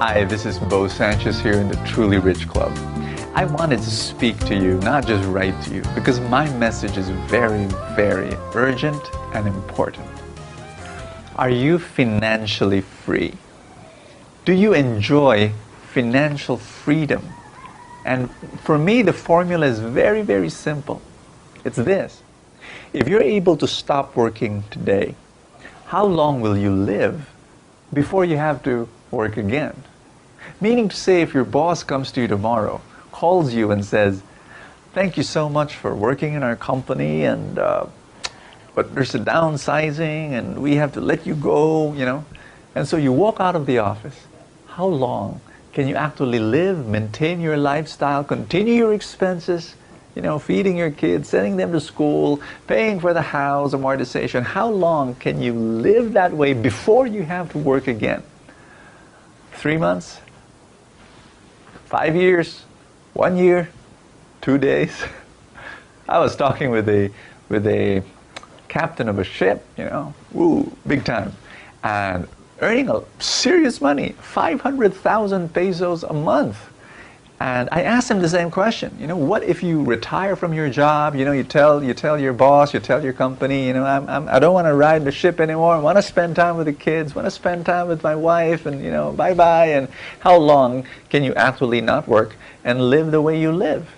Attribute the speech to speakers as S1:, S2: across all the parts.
S1: Hi, this is Bo Sanchez here in the Truly Rich Club. I wanted to speak to you, not just write to you, because my message is very, very urgent and important. Are you financially free? Do you enjoy financial freedom? And for me, the formula is very, very simple. It's this. If you're able to stop working today, how long will you live before you have to work again? Meaning to say, if your boss comes to you tomorrow, calls you and says, thank you so much for working in our company, and but there's a downsizing and we have to let you go, and so you walk out of the office, how long can you actually live, maintain your lifestyle, continue your expenses, feeding your kids, sending them to school, paying for the house, amortization? How long can you live that way before you have to work again? 3 months? 5 years? 1 year? 2 days? I was talking with a captain of a ship, big time, and earning a serious money, 500,000 pesos a month. And I asked him the same question. What if you retire from your job? You tell your boss, you tell your company, I don't want to ride the ship anymore. I want to spend time with the kids. Want to spend time with my wife, and bye bye. And how long can you actually not work and live the way you live?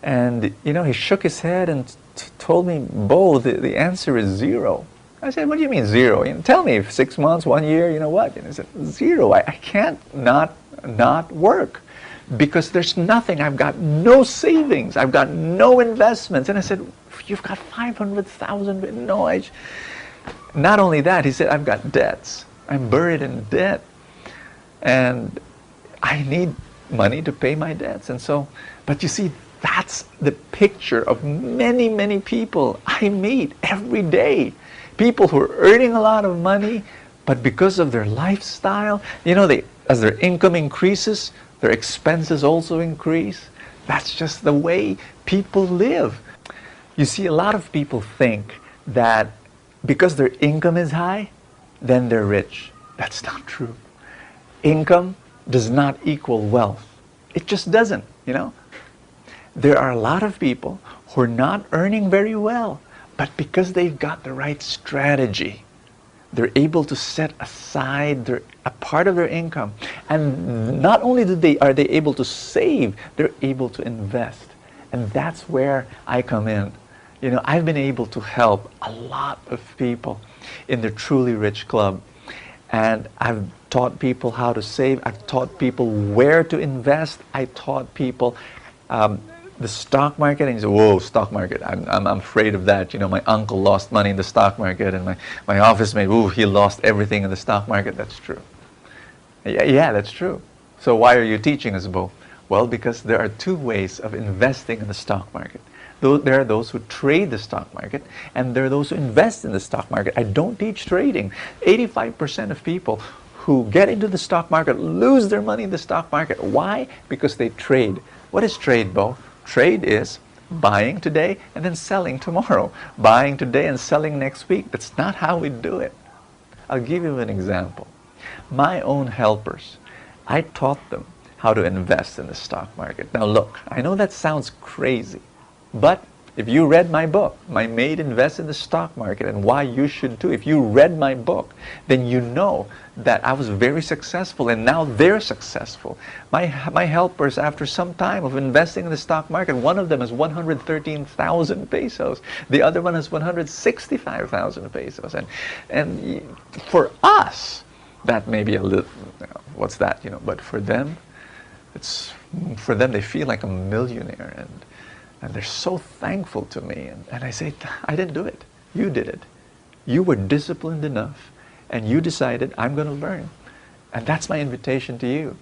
S1: And he shook his head and told me, Bo, the answer is zero. I said, what do you mean zero? Tell me, 6 months, 1 year, what? And he said, zero. I can't not work, because there's nothing. I've got no savings. I've got no investments. And I said, you've got 500,000? No, not only that, he said, I've got debts. I'm buried in debt. And I need money to pay my debts. And so, but you see, that's the picture of many, many people I meet every day. People who are earning a lot of money, but because of their lifestyle, as their income increases, their expenses also increase. That's just the way people live. You see, a lot of people think that because their income is high, then they're rich. That's not true. Income does not equal wealth. It just doesn't, There are a lot of people who are not earning very well, but because they've got the right strategy, they're able to set aside a part of their income. And not only are they able to save, they're able to invest. And that's where I come in. I've been able to help a lot of people in the Truly Rich Club. And I've taught people how to save. I've taught people where to invest. I taught people the stock market, and you say, whoa, stock market, I'm afraid of that. My uncle lost money in the stock market, and my office mate, he lost everything in the stock market. That's true. Yeah, that's true. So why are you teaching us, Bo? Well, because there are two ways of investing in the stock market. There are those who trade the stock market, and there are those who invest in the stock market. I don't teach trading. 85% of people who get into the stock market lose their money in the stock market. Why? Because they trade. What is trade, Bo? Trade is buying today and then selling tomorrow. Buying today and selling next week. That's not how we do it. I'll give you an example. My own helpers, I taught them how to invest in the stock market. Now look, I know that sounds crazy, but if you read my book, My Maid Invests in the Stock Market and Why You Should Too, if you read my book, then you know that I was very successful, and now they're successful. My helpers, after some time of investing in the stock market, one of them has 113,000 pesos. The other one has 165,000 pesos. And for us, that may be a little, what's that, but for them, they feel like a millionaire. And they're so thankful to me. And I say, I didn't do it. You did it. You were disciplined enough, and you decided, I'm going to learn. And that's my invitation to you.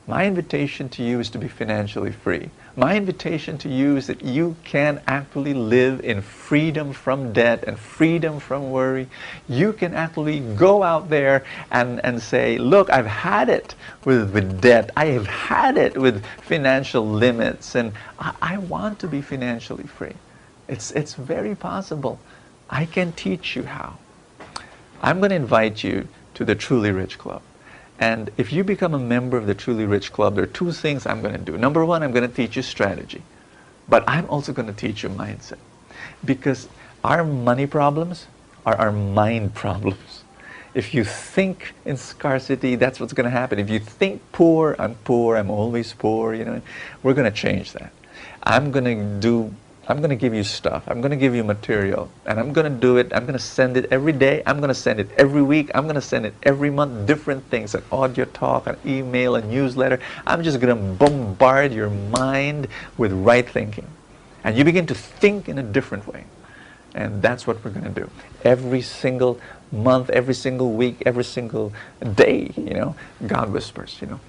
S1: My invitation to you is to be financially free. My invitation to you is that you can actually live in freedom from debt and freedom from worry. You can actually go out there and say, look, I've had it with debt. I have had it with financial limits, and I want to be financially free. It's very possible. I can teach you how. I'm going to invite you to the Truly Rich Club. And if you become a member of the Truly Rich Club, there are two things I'm going to do. Number one, I'm going to teach you strategy. But I'm also going to teach you mindset. Because our money problems are our mind problems. If you think in scarcity, that's what's going to happen. If you think poor, I'm always poor, you know, we're going to change that. I'm going to give you stuff. I'm going to give you material. And I'm going to do it. I'm going to send it every day. I'm going to send it every week. I'm going to send it every month. Different things, an audio talk, an email, a newsletter. I'm just going to bombard your mind with right thinking. And you begin to think in a different way. And that's what we're going to do. Every single month, every single week, every single day, you know, God whispers, you know.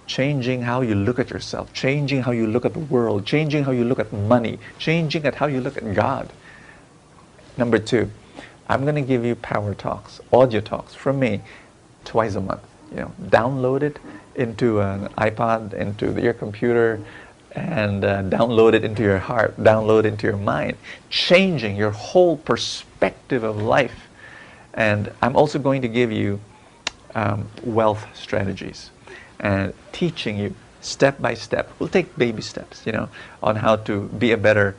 S1: Changing how you look at yourself, changing how you look at the world, changing how you look at money, changing at how you look at God. Number two, I'm going to give you power talks, audio talks from me twice a month. You know, download it into an iPod, into your computer, and download it into your heart, download it into your mind, changing your whole perspective of life. And I'm also going to give you wealth strategies and teaching you step by step. We'll take baby steps, you know, on how to be a better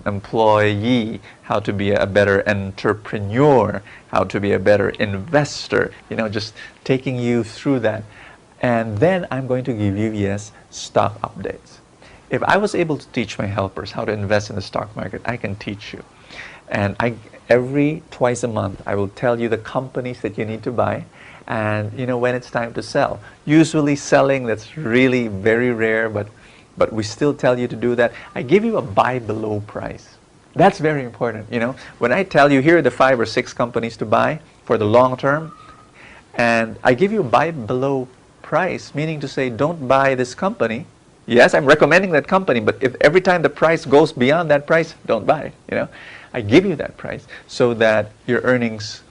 S1: employee, how to be a better entrepreneur, how to be a better investor, you know, just taking you through that. And then I'm going to give you, yes, stock updates. If I was able to teach my helpers how to invest in the stock market, I can teach you. And every twice a month, I will tell you the companies that you need to buy, and you know when it's time to sell. Usually selling, that's really very rare, but we still tell you to do that. I give you a buy below price. That's very important, you know. When I tell you here are the 5 or 6 companies to buy for the long term, and I give you a buy below price, meaning to say don't buy this company. Yes, I'm recommending that company, but if every time the price goes beyond that price, don't buy it, you know. I give you that price so that your earnings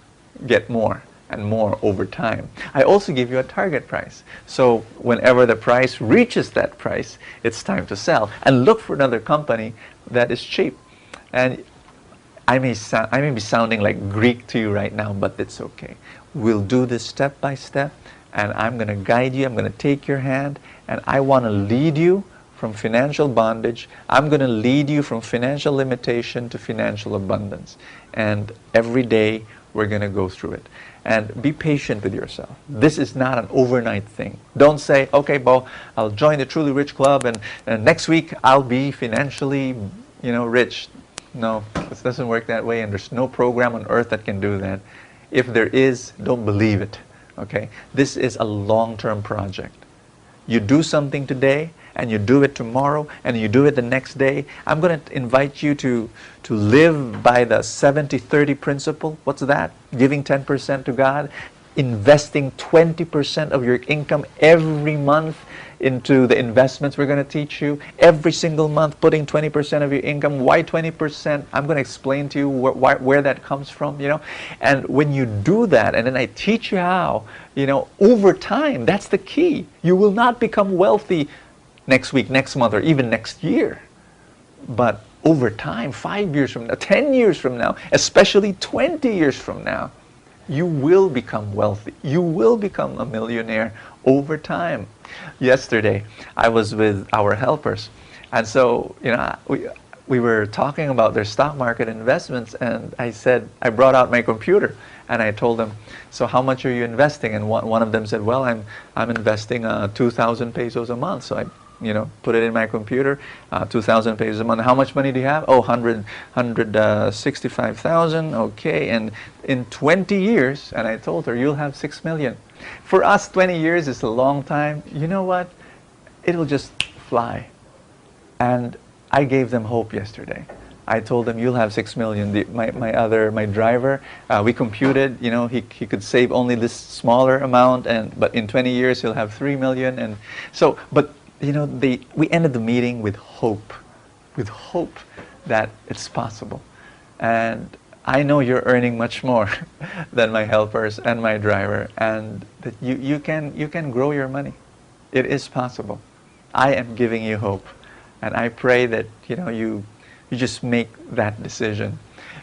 S1: get more and more over time. I also give you a target price. So whenever the price reaches that price, it's time to sell and look for another company that is cheap. And I may be sounding like Greek to you right now, but it's okay. We'll do this step by step, and I'm going to guide you. I'm going to take your hand, and I want to lead you from financial bondage. I'm going to lead you from financial limitation to financial abundance. And every day we're going to go through it. And be patient with yourself. This is not an overnight thing. Don't say, okay, Bo, I'll join the Truly Rich Club and next week I'll be financially, you know, rich. No, it doesn't work that way, and there's no program on earth that can do that. If there is, don't believe it. Okay? This is a long-term project. You do something today, and you do it tomorrow, and you do it the next day. I'm going to invite you to live by the 70-30 principle. What's that? Giving 10% to God, investing 20% of your income every month into the investments we're going to teach you. Every single month, putting 20% of your income. Why 20%? I'm going to explain to you where that comes from, you know. And when you do that, and then I teach you how, you know, over time, that's the key. You will not become wealthy next week, next month, or even next year. But over time, 5 years from now, 10 years from now, especially 20 years from now, you will become wealthy. You will become a millionaire over time. Yesterday, I was with our helpers. And so, you know, we were talking about their stock market investments, and I brought out my computer, and I told them, so how much are you investing? And one of them said, well, I'm investing 2,000 pesos a month. So I, you know, put it in my computer, 2,000 pesos a month. How much money do you have? Oh, 165,000. Okay, and in 20 years, and I told her, you'll have 6 million. For us, 20 years is a long time. You know what? It'll just fly. And I gave them hope yesterday. I told them, you'll have 6 million. My driver, we computed, you know, he could save only this smaller amount, but in 20 years he'll have 3 million. And so, but you know, we ended the meeting with hope that it's possible. And I know you're earning much more than my helpers and my driver, and that you can grow your money. It is possible. I am giving you hope, and I pray that, you know, you just make that decision.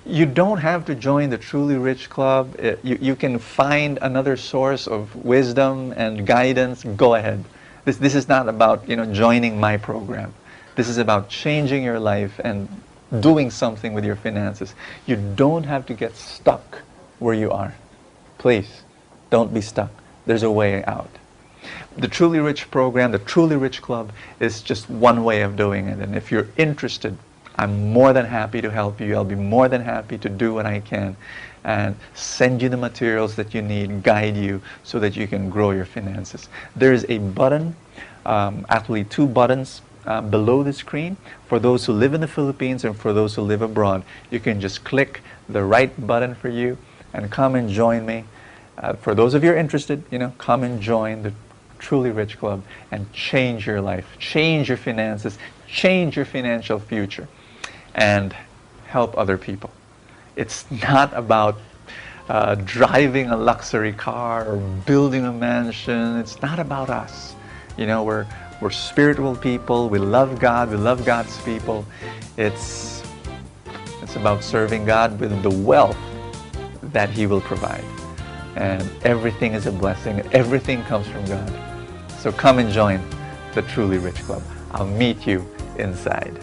S1: You don't have to join the Truly Rich Club. You can find another source of wisdom and guidance. Go ahead. This is not about, joining my program. This is about changing your life and doing something with your finances. You don't have to get stuck where you are. Please, don't be stuck. There's a way out. The Truly Rich program, the Truly Rich Club, is just one way of doing it. And if you're interested, I'm more than happy to help you. I'll be more than happy to do what I can and send you the materials that you need, guide you so that you can grow your finances. There is a button, actually 2 buttons below the screen for those who live in the Philippines and for those who live abroad. You can just click the right button for you and come and join me. For those of you who are interested, come and join the Truly Rich Club and change your life, change your finances, change your financial future, and help other people. It's not about driving a luxury car or building a mansion. It's not about us. We're spiritual people. We love God. We love God's people. It's about serving God with the wealth that He will provide. And everything is a blessing. Everything comes from God. So come and join the Truly Rich Club. I'll meet you inside.